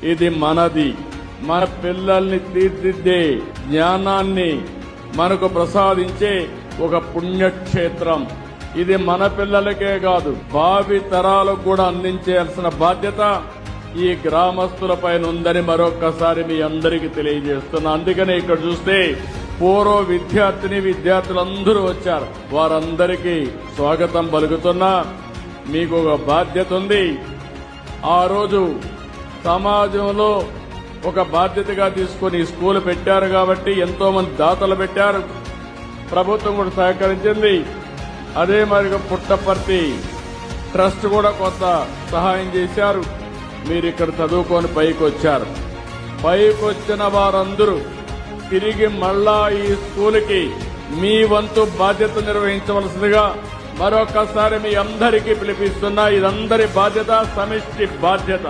ఇది మనది. మన పిల్లల్ని తీర్చిదిద్దే జ్ఞానాన్ని మనకు ప్రసాదించే ఒక పుణ్యక్షేత్రం. ఇది మన పిల్లలకే కాదు, భావి తరాలకు కూడా అందించాల్సిన బాధ్యత ఈ గ్రామస్తులపైన ఉందని మరొక్కసారి మీ అందరికీ తెలియజేస్తున్నా. అందుకనే ఇక్కడ చూస్తే పూర్వ విద్యార్థులందరూ వచ్చారు. వారందరికీ స్వాగతం పలుకుతున్నా. మీకు ఒక బాధ్యత ఉంది. ఆ రోజు సమాజంలో ఒక బాధ్యతగా తీసుకుని స్కూల్ పెట్టారు కాబట్టి ఎంతో మంది దాతలు పెట్టారు. ప్రభుత్వం కూడా సహకరించింది. అదే మరి పుట్టపర్తి ట్రస్ట్ కూడా కొంత సహాయం చేశారు. మీరు ఇక్కడ చదువుకొని పైకి వచ్చారు. పైకి వచ్చిన వారందరూ తిరిగి మళ్ళా ఈ స్కూల్కి మీ వంతు బాధ్యత నిర్వహించవలసిందిగా మరొకసారి మీ అందరికీ పిలిపిస్తున్నా. ఇదందరి బాధ్యత, సమిష్టి బాధ్యత.